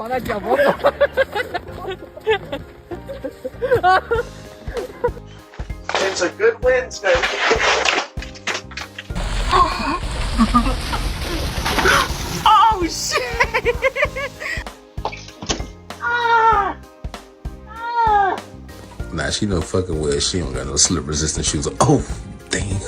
跑那脚脖子。It's a good Wednesday. Oh shit! Nah, she no fucking well. She don't got no slip resistant shoes. Oh, damn.